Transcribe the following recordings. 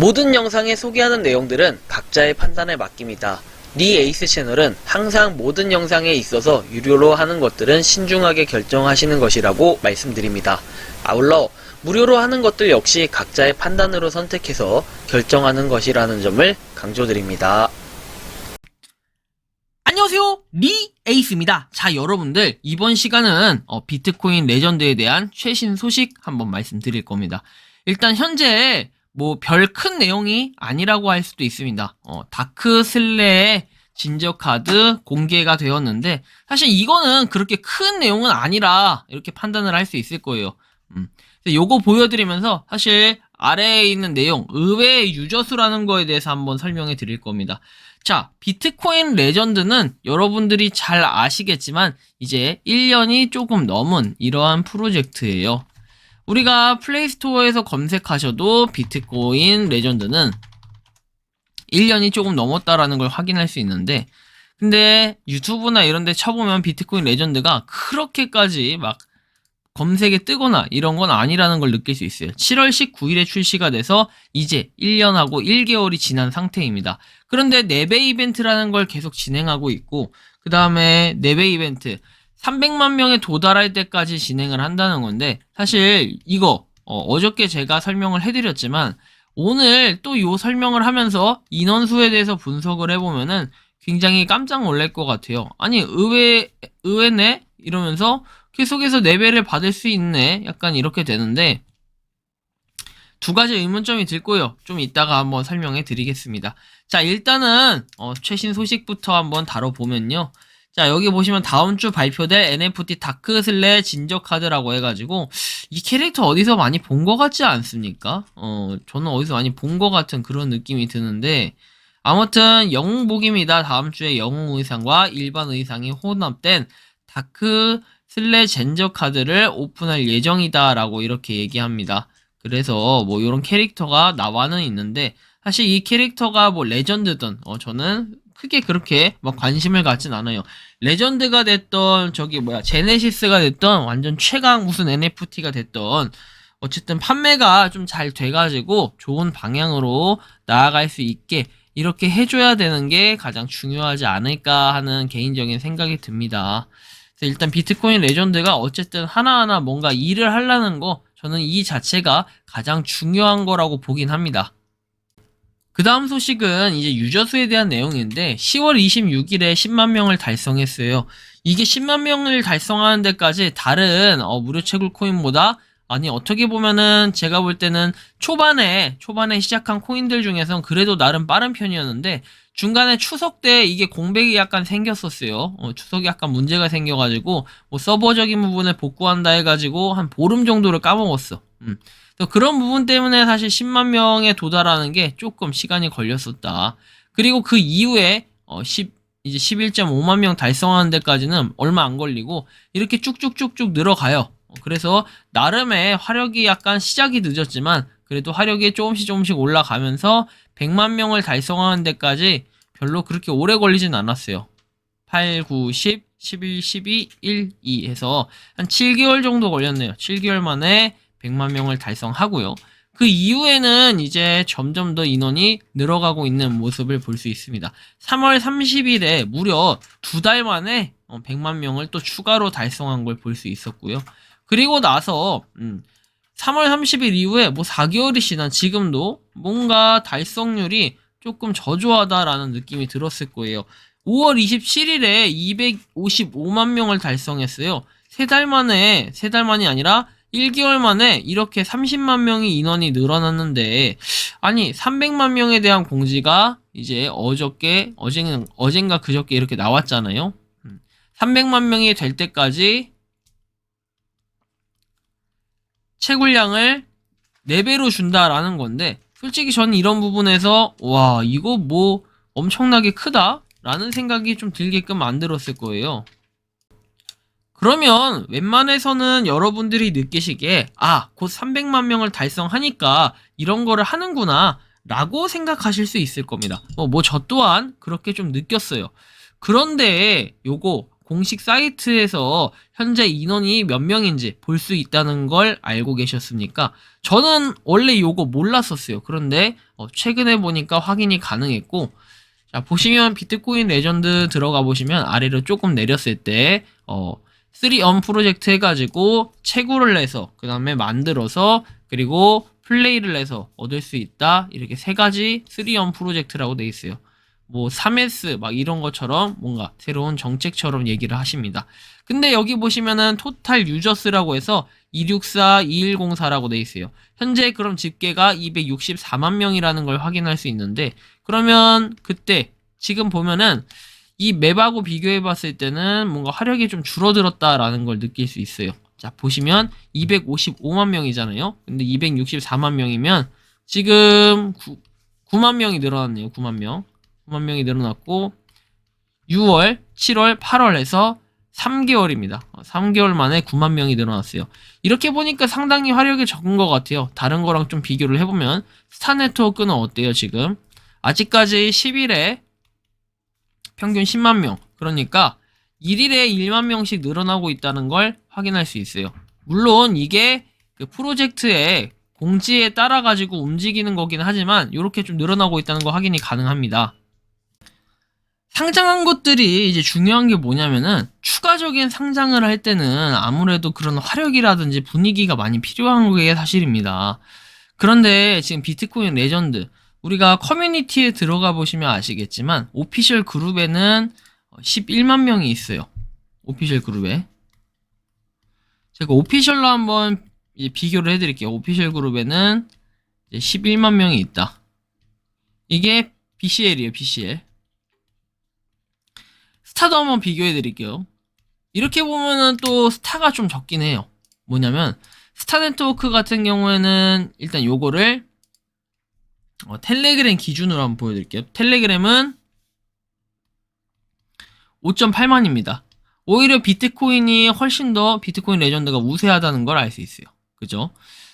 모든 영상에 소개하는 내용들은 각자의 판단에 맡깁니다. 니 에이스 채널은 항상 모든 영상에 있어서 유료로 하는 것들은 신중하게 결정하시는 것이라고 말씀드립니다. 아울러 무료로 하는 것들 역시 각자의 판단으로 선택해서 결정하는 것이라는 점을 강조드립니다. 안녕하세요, 리 에이스입니다. 자, 여러분들 이번 시간은 비트코인 레전드에 대한 최신 소식 한번 말씀드릴 겁니다. 일단 현재 뭐 별 큰 내용이 아니라고 할 수도 있습니다. 다크 슬레의 진저 카드 공개가 되었는데 사실 이거는 그렇게 큰 내용은 아니라 이렇게 판단을 할 수 있을 거예요. 요거 보여드리면서 사실 아래에 있는 내용, 의외의 유저 수라는 거에 대해서 한번 설명해 드릴 겁니다. 자, 비트코인 레전드는 여러분들이 잘 아시겠지만 이제 1년이 조금 넘은 이러한 프로젝트예요. 우리가 플레이스토어에서 검색하셔도 비트코인 레전드는 1년이 조금 넘었다라는 걸 확인할 수 있는데, 근데 유튜브나 이런 데 쳐보면 비트코인 레전드가 그렇게까지 막 검색에 뜨거나 이런 건 아니라는 걸 느낄 수 있어요. 7월 19일에 출시가 돼서 이제 1년하고 1개월이 지난 상태입니다. 그런데 4배 이벤트라는 걸 계속 진행하고 있고, 그 다음에 4배 이벤트 300만 명에 도달할 때까지 진행을 한다는 건데, 사실 이거 어저께 제가 설명을 해드렸지만 오늘 또 요 설명을 하면서 인원수에 대해서 분석을 해보면은 굉장히 깜짝 놀랄 것 같아요. 아니 의외네? 이러면서 계속해서 4배를 받을 수 있네? 약간 이렇게 되는데, 두 가지 의문점이 들 거예요. 좀 이따가 한번 설명해 드리겠습니다. 자, 일단은 최신 소식부터 한번 다뤄보면요. 자, 여기 보시면 다음 주 발표될 NFT 다크슬레 진저 카드라고 해가지고, 이 캐릭터 어디서 많이 본 것 같지 않습니까? 저는 어디서 많이 본 것 같은 그런 느낌이 드는데, 아무튼 영웅복입니다. 다음 주에 영웅 의상과 일반 의상이 혼합된 다크슬레 진저 카드를 오픈할 예정이다 라고 이렇게 얘기합니다. 그래서 뭐 이런 캐릭터가 나와는 있는데, 사실 이 캐릭터가 뭐 레전드든 저는 크게 그렇게 막 관심을 갖진 않아요. 레전드가 됐던 제네시스가 됐던 완전 최강 무슨 NFT가 됐던 어쨌든 판매가 좀 잘 돼가지고 좋은 방향으로 나아갈 수 있게 이렇게 해줘야 되는 게 가장 중요하지 않을까 하는 개인적인 생각이 듭니다. 그래서 일단 비트코인 레전드가 어쨌든 하나하나 뭔가 일을 하려는 거, 저는 이 자체가 가장 중요한 거라고 보긴 합니다. 그 다음 소식은 이제 유저 수에 대한 내용인데, 10월 26일에 10만 명을 달성했어요. 이게 10만 명을 달성하는 데까지 다른 무료 채굴 코인보다, 아니 어떻게 보면은 제가 볼 때는 초반에 시작한 코인들 중에선 그래도 나름 빠른 편이었는데, 중간에 추석 때 이게 공백이 약간 생겼었어요. 추석이 약간 문제가 생겨가지고 뭐 서버적인 부분을 복구한다 해가지고 한 보름 정도를 까먹었어. 그런 부분 때문에 사실 10만 명에 도달하는 게 조금 시간이 걸렸었다. 그리고 그 이후에 이제 11.5만 명 달성하는 데까지는 얼마 안 걸리고 이렇게 쭉쭉쭉쭉 늘어가요. 그래서 나름의 화력이 약간 시작이 늦었지만 그래도 화력이 조금씩 올라가면서 100만 명을 달성하는 데까지 별로 그렇게 오래 걸리진 않았어요. 8, 9, 10, 11, 12, 1, 2 해서 한 7개월 정도 걸렸네요. 7개월 만에 100만 명을 달성하고요. 그 이후에는 이제 점점 더 인원이 늘어가고 있는 모습을 볼 수 있습니다. 3월 30일에 무려 2달 만에 100만 명을 또 추가로 달성한 걸 볼 수 있었고요. 그리고 나서 3월 30일 이후에 뭐 4개월이 지난 지금도 뭔가 달성률이 조금 저조하다라는 느낌이 들었을 거예요. 5월 27일에 255만 명을 달성했어요. 3달만이 아니라 1개월 만에 이렇게 30만 명의 인원이 늘어났는데, 아니 300만 명에 대한 공지가 이제 어젠가 그저께 이렇게 나왔잖아요. 300만 명이 될 때까지 채굴량을 4배로 준다라는 건데, 솔직히 저는 이런 부분에서 와 이거 뭐 엄청나게 크다 라는 생각이 좀 들게끔 만들었을 거예요. 그러면 웬만해서는 여러분들이 느끼시기에 곧 300만 명을 달성하니까 이런 거를 하는구나 라고 생각하실 수 있을 겁니다. 뭐 저 또한 그렇게 좀 느꼈어요. 그런데 요거 공식 사이트에서 현재 인원이 몇 명인지 볼 수 있다는 걸 알고 계셨습니까? 저는 원래 요거 몰랐었어요. 그런데 최근에 보니까 확인이 가능했고, 자, 보시면 비트코인 레전드 들어가 보시면 아래로 조금 내렸을 때 3on 프로젝트 해가지고 채굴을 내서 그 다음에 만들어서 그리고 플레이를 해서 얻을 수 있다, 이렇게 세 가지 3on 프로젝트라고 돼 있어요. 뭐 3S 막 이런 것처럼 뭔가 새로운 정책처럼 얘기를 하십니다. 근데 여기 보시면은 토탈 유저스라고 해서 264, 2104라고 돼 있어요. 현재 그럼 집계가 264만 명이라는 걸 확인할 수 있는데, 그러면 그때 지금 보면은 이 맵하고 비교해 봤을 때는 뭔가 화력이 좀 줄어들었다라는 걸 느낄 수 있어요. 자, 보시면 255만 명이잖아요. 근데 264만 명이면 지금 9만 명이 늘어났네요. 9만 명. 9만 명이 늘어났고 6월, 7월, 8월 해서 3개월입니다. 3개월 만에 9만 명이 늘어났어요. 이렇게 보니까 상당히 화력이 적은 것 같아요. 다른 거랑 좀 비교를 해보면 스타 네트워크는 어때요 지금? 아직까지 10일에 평균 10만 명, 그러니까 1일에 1만 명씩 늘어나고 있다는 걸 확인할 수 있어요. 물론 이게 그 프로젝트의 공지에 따라 가지고 움직이는 거긴 하지만 이렇게 좀 늘어나고 있다는 거 확인이 가능합니다. 상장한 것들이 이제 중요한 게 뭐냐면은 추가적인 상장을 할 때는 아무래도 그런 화력이라든지 분위기가 많이 필요한 게 사실입니다. 그런데 지금 비트코인 레전드, 우리가 커뮤니티에 들어가 보시면 아시겠지만 오피셜 그룹에는 11만 명이 있어요. 오피셜 그룹에. 제가 오피셜로 한번 이제 비교를 해드릴게요. 오피셜 그룹에는 이제 11만 명이 있다. 이게 BCL이에요. BCL. 스타도 한번 비교해드릴게요. 이렇게 보면은 또 스타가 좀 적긴 해요. 뭐냐면 스타 네트워크 같은 경우에는 일단 요거를 텔레그램 기준으로 한번 보여드릴게요. 텔레그램은 5.8만입니다. 오히려 비트코인이 훨씬 더 비트코인 레전드가 우세하다는 걸 알 수 있어요. 그죠?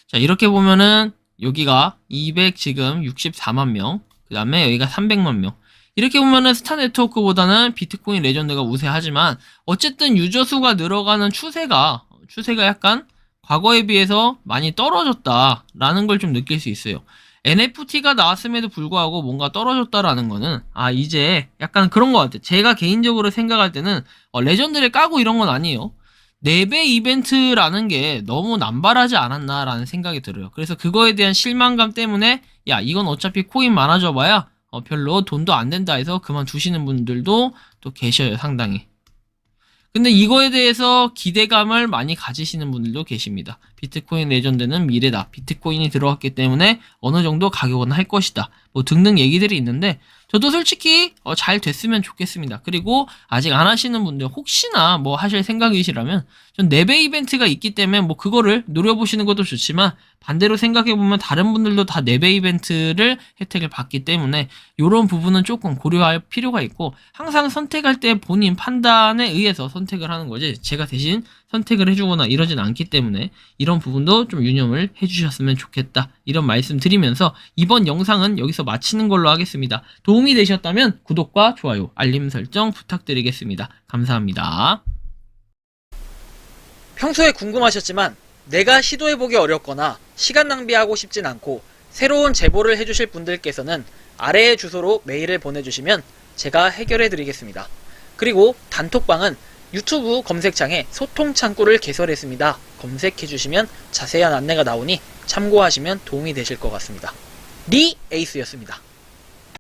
자, 이렇게 보면은 여기가 264만 명, 그 다음에 여기가 300만 명. 이렇게 보면은 스타 네트워크보다는 비트코인 레전드가 우세하지만 어쨌든 유저 수가 늘어가는 추세가 약간 과거에 비해서 많이 떨어졌다라는 걸 좀 느낄 수 있어요. NFT가 나왔음에도 불구하고 뭔가 떨어졌다라는 거는 이제 약간 그런 것 같아요. 제가 개인적으로 생각할 때는 레전드를 까고 이런 건 아니에요. 4배 이벤트라는 게 너무 남발하지 않았나라는 생각이 들어요. 그래서 그거에 대한 실망감 때문에 야, 이건 어차피 코인 많아져 봐야 별로 돈도 안 된다 해서 그만두시는 분들도 또 계셔요, 상당히. 근데 이거에 대해서 기대감을 많이 가지시는 분들도 계십니다. 비트코인 레전드는 미래다. 비트코인이 들어왔기 때문에 어느 정도 가격은 할 것이다. 뭐 등등 얘기들이 있는데 저도 솔직히 잘 됐으면 좋겠습니다. 그리고 아직 안 하시는 분들 혹시나 뭐 하실 생각이시라면 전 4배 이벤트가 있기 때문에 뭐 그거를 노려보시는 것도 좋지만 반대로 생각해보면 다른 분들도 다 4배 이벤트를 혜택을 받기 때문에 이런 부분은 조금 고려할 필요가 있고 항상 선택할 때 본인 판단에 의해서 선택을 하는 거지 제가 대신 선택을 해주거나 이러진 않기 때문에 이런 부분도 좀 유념을 해주셨으면 좋겠다, 이런 말씀 드리면서 이번 영상은 여기서 마치는 걸로 하겠습니다. 도움이 되셨다면 구독과 좋아요, 알림 설정 부탁드리겠습니다. 감사합니다. 평소에 궁금하셨지만 내가 시도해보기 어렵거나 시간 낭비하고 싶진 않고 새로운 제보를 해주실 분들께서는 아래의 주소로 메일을 보내주시면 제가 해결해드리겠습니다. 그리고 단톡방은 유튜브 검색창에 소통 창구를 개설했습니다. 검색해주시면 자세한 안내가 나오니 참고하시면 도움이 되실 것 같습니다. 니 에이스였습니다.